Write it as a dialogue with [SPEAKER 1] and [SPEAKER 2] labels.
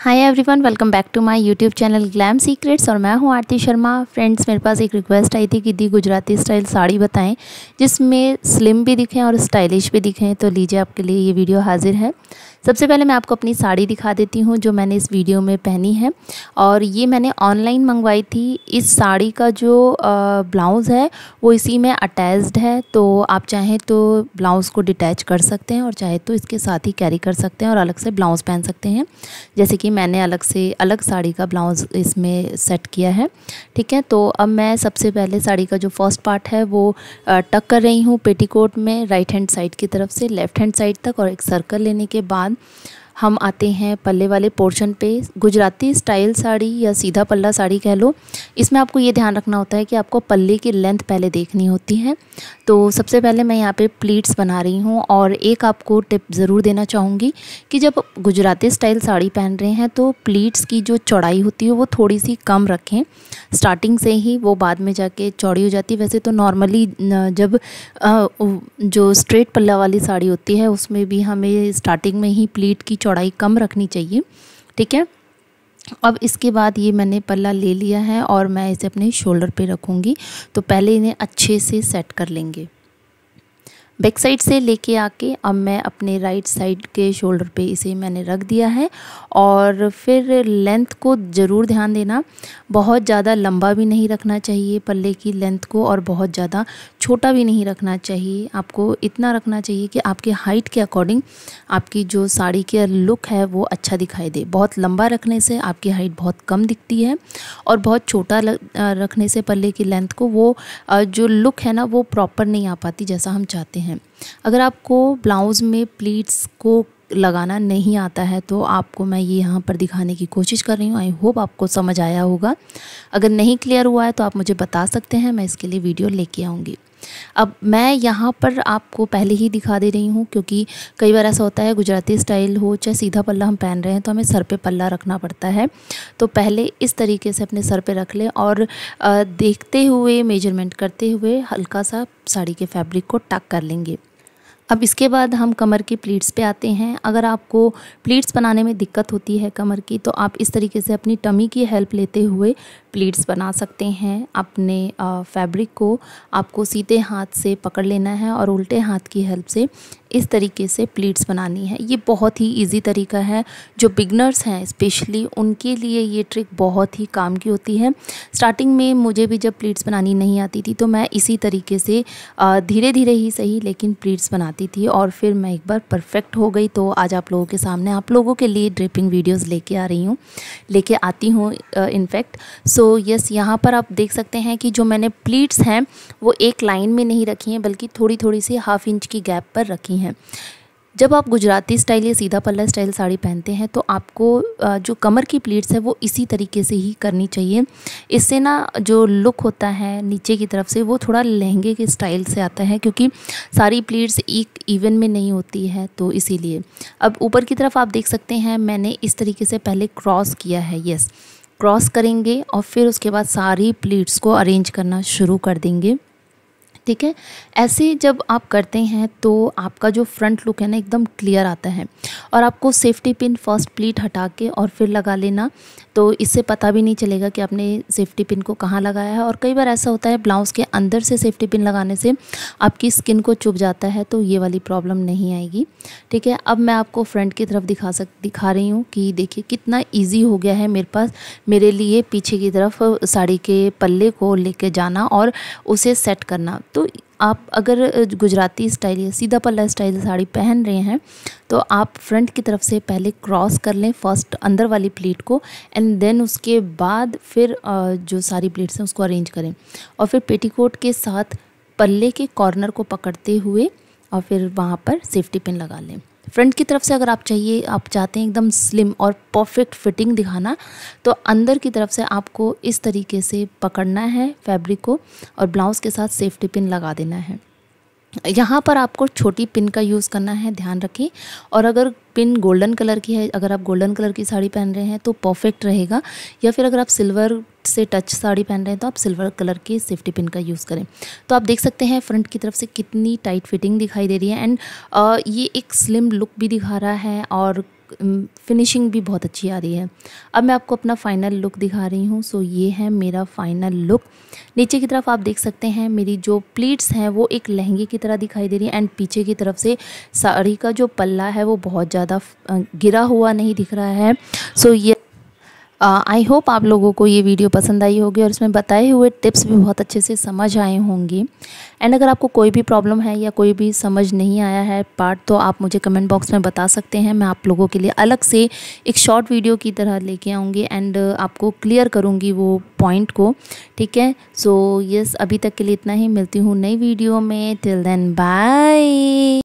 [SPEAKER 1] Hi everyone, welcome back to my YouTube channel Glam Secrets. और मैं हूं आरती Sharma. Friends, मेरे पास एक रिक्वेस्ट आई थी कि दी गुजराती स्टाइल साड़ी बताएं जिसमें स्लिम भी दिखें और स्टाइलिश भी दिखें। तो लीजिए, आपके लिए ये वीडियो हाजिर है। सबसे पहले मैं आपको अपनी साड़ी दिखा देती हूँ जो मैंने इस वीडियो में पहनी है, और ये मैंने ऑनलाइन मंगवाई थी। इस साड़ी का जो ब्लाउज़ है वो इसी में अटैच्ड है, तो आप चाहें तो ब्लाउज़ को डिटैच कर सकते हैं और चाहे तो इसके साथ ही कैरी कर सकते हैं और अलग से ब्लाउज़ पहन सकते हैं। जैसे कि मैंने अलग साड़ी का ब्लाउज़ इसमें सेट किया है। ठीक है, तो अब मैं सबसे पहले साड़ी का जो फर्स्ट पार्ट है वो टक कर रही हूँ पेटीकोट में, राइट हैंड साइड की तरफ से लेफ़्ट हैंड साइड तक, और एक सर्कल लेने के बाद हम आते हैं पल्ले वाले पोर्शन पे। गुजराती स्टाइल साड़ी या सीधा पल्ला साड़ी कह लो, इसमें आपको ये ध्यान रखना होता है कि आपको पल्ले की लेंथ पहले देखनी होती है। तो सबसे पहले मैं यहाँ पे प्लीट्स बना रही हूँ, और एक आपको टिप ज़रूर देना चाहूँगी कि जब गुजराती स्टाइल साड़ी पहन रहे हैं तो प्लीट्स की जो चौड़ाई होती है वो थोड़ी सी कम रखें स्टार्टिंग से ही, वो बाद में जाके चौड़ी हो जाती है। वैसे तो नॉर्मली जब जो स्ट्रेट पल्ला वाली साड़ी होती है उसमें भी हमें स्टार्टिंग में ही प्लीट की चौड़ाई कम रखनी चाहिए। ठीक है, अब इसके बाद ये मैंने पल्ला ले लिया है और मैं इसे अपने शोल्डर पे रखूँगी। तो पहले इन्हें अच्छे से सेट कर लेंगे। बैक साइड से लेके आके अब मैं अपने राइट साइड के शोल्डर पे इसे मैंने रख दिया है। और फिर लेंथ को ज़रूर ध्यान देना, बहुत ज़्यादा लंबा भी नहीं रखना चाहिए पल्ले की लेंथ को, और बहुत ज़्यादा छोटा भी नहीं रखना चाहिए। आपको इतना रखना चाहिए कि आपके हाइट के अकॉर्डिंग आपकी जो साड़ी का लुक है वो अच्छा दिखाई दे। बहुत लंबा रखने से आपकी हाइट बहुत कम दिखती है, और बहुत छोटा रखने से पल्ले की लेंथ को वो जो लुक है ना वो प्रॉपर नहीं आ पाती जैसा हम चाहते हैं। अगर आपको ब्लाउज़ में प्लीट्स को लगाना नहीं आता है तो आपको मैं ये यहाँ पर दिखाने की कोशिश कर रही हूँ। आई होप आपको समझ आया होगा। अगर नहीं क्लियर हुआ है तो आप मुझे बता सकते हैं, मैं इसके लिए वीडियो लेके आऊँगी। अब मैं यहाँ पर आपको पहले ही दिखा दे रही हूँ, क्योंकि कई बार ऐसा होता है गुजराती स्टाइल हो चाहे सीधा पल्ला हम पहन रहे हैं तो हमें सर पे पल्ला रखना पड़ता है। तो पहले इस तरीके से अपने सर पे रख लें और देखते हुए, मेजरमेंट करते हुए हल्का सा साड़ी के फैब्रिक को टक कर लेंगे। अब इसके बाद हम कमर की प्लीट्स पे आते हैं। अगर आपको प्लीट्स बनाने में दिक्कत होती है कमर की, तो आप इस तरीके से अपनी टमी की हेल्प लेते हुए प्लीट्स बना सकते हैं। अपने फैब्रिक को आपको सीधे हाथ से पकड़ लेना है और उल्टे हाथ की हेल्प से इस तरीके से प्लीट्स बनानी है। ये बहुत ही इजी तरीका है। जो बिगनर्स हैं स्पेशली उनके लिए ये ट्रिक बहुत ही काम की होती है। स्टार्टिंग में मुझे भी जब प्लीट्स बनानी नहीं आती थी तो मैं इसी तरीके से धीरे धीरे ही सही लेकिन प्लीट्स बनाती थी, और फिर मैं एक बार परफेक्ट हो गई। तो आज आप लोगों के सामने आप लोगों के लिए ड्रिपिंग वीडियोज़ लेके आती हूँ इनफैक्ट। सो यस, यहाँ पर आप देख सकते हैं कि जो मैंने प्लीट्स हैं वो एक लाइन में नहीं रखी हैं, बल्कि थोड़ी थोड़ी सी हाफ इंच की गैप पर रखी हैं। जब आप गुजराती स्टाइल या सीधा पल्ला स्टाइल साड़ी पहनते हैं तो आपको जो कमर की प्लीट्स है वो इसी तरीके से ही करनी चाहिए। इससे ना जो लुक होता है नीचे की तरफ से वो थोड़ा लहंगे के स्टाइल से आता है, क्योंकि सारी प्लीट्स एक इवन में नहीं होती है, तो इसीलिए। अब ऊपर की तरफ आप देख सकते हैं मैंने इस तरीके से पहले क्रॉस किया है। यस, क्रॉस करेंगे और फिर उसके बाद सारी प्लीट्स को अरेंज करना शुरू कर देंगे। ठीक है, ऐसे जब आप करते हैं तो आपका जो फ्रंट लुक है ना एकदम क्लियर आता है। और आपको सेफ्टी पिन फर्स्ट प्लीट हटा के और फिर लगा लेना, तो इससे पता भी नहीं चलेगा कि आपने सेफ्टी पिन को कहाँ लगाया है। और कई बार ऐसा होता है ब्लाउज़ के अंदर से सेफ्टी पिन लगाने से आपकी स्किन को चुभ जाता है, तो ये वाली प्रॉब्लम नहीं आएगी। ठीक है, अब मैं आपको फ्रंट की तरफ दिखा रही हूँ कि देखिए कितना ईजी हो गया है मेरे लिए पीछे की तरफ साड़ी के पल्ले को लेके जाना और उसे सेट करना। तो आप अगर गुजराती स्टाइल या सीधा पल्ला स्टाइल साड़ी पहन रहे हैं तो आप फ्रंट की तरफ से पहले क्रॉस कर लें फर्स्ट अंदर वाली प्लीट को, एंड देन उसके बाद फिर जो सारी प्लीट्स हैं उसको अरेंज करें, और फिर पेटीकोट के साथ पल्ले के कॉर्नर को पकड़ते हुए और फिर वहाँ पर सेफ्टी पिन लगा लें। फ्रंट की तरफ से अगर आप चाहते हैं एकदम स्लिम और परफेक्ट फिटिंग दिखाना, तो अंदर की तरफ से आपको इस तरीके से पकड़ना है फैब्रिक को और ब्लाउज़ के साथ सेफ्टी पिन लगा देना है। यहाँ पर आपको छोटी पिन का यूज़ करना है, ध्यान रखें। और अगर पिन गोल्डन कलर की है, अगर आप गोल्डन कलर की साड़ी पहन रहे हैं तो परफेक्ट रहेगा, या फिर अगर आप सिल्वर से टच साड़ी पहन रहे हैं तो आप सिल्वर कलर की सेफ्टी पिन का यूज़ करें। तो आप देख सकते हैं फ्रंट की तरफ से कितनी टाइट फिटिंग दिखाई दे रही है, एंड ये एक स्लिम लुक भी दिखा रहा है और फिनिशिंग भी बहुत अच्छी आ रही है। अब मैं आपको अपना फ़ाइनल लुक दिखा रही हूँ। सो ये है मेरा फ़ाइनल लुक। नीचे की तरफ आप देख सकते हैं मेरी जो प्लीट्स हैं वो एक लहंगे की तरह दिखाई दे रही है, एंड पीछे की तरफ से साड़ी का जो पल्ला है वो बहुत ज़्यादा गिरा हुआ नहीं दिख रहा है। सो ये आई होप आप लोगों को ये वीडियो पसंद आई होगी और इसमें बताए हुए टिप्स भी बहुत अच्छे से समझ आए होंगे। एंड अगर आपको कोई भी प्रॉब्लम है या कोई भी समझ नहीं आया है पार्ट, तो आप मुझे कमेंट बॉक्स में बता सकते हैं। मैं आप लोगों के लिए अलग से एक शॉर्ट वीडियो की तरह लेके आऊँगी एंड आपको क्लियर करूँगी वो पॉइंट को। ठीक है, सो यस, अभी तक के लिए इतना ही। मिलती हूँ नई वीडियो में। Till then bye.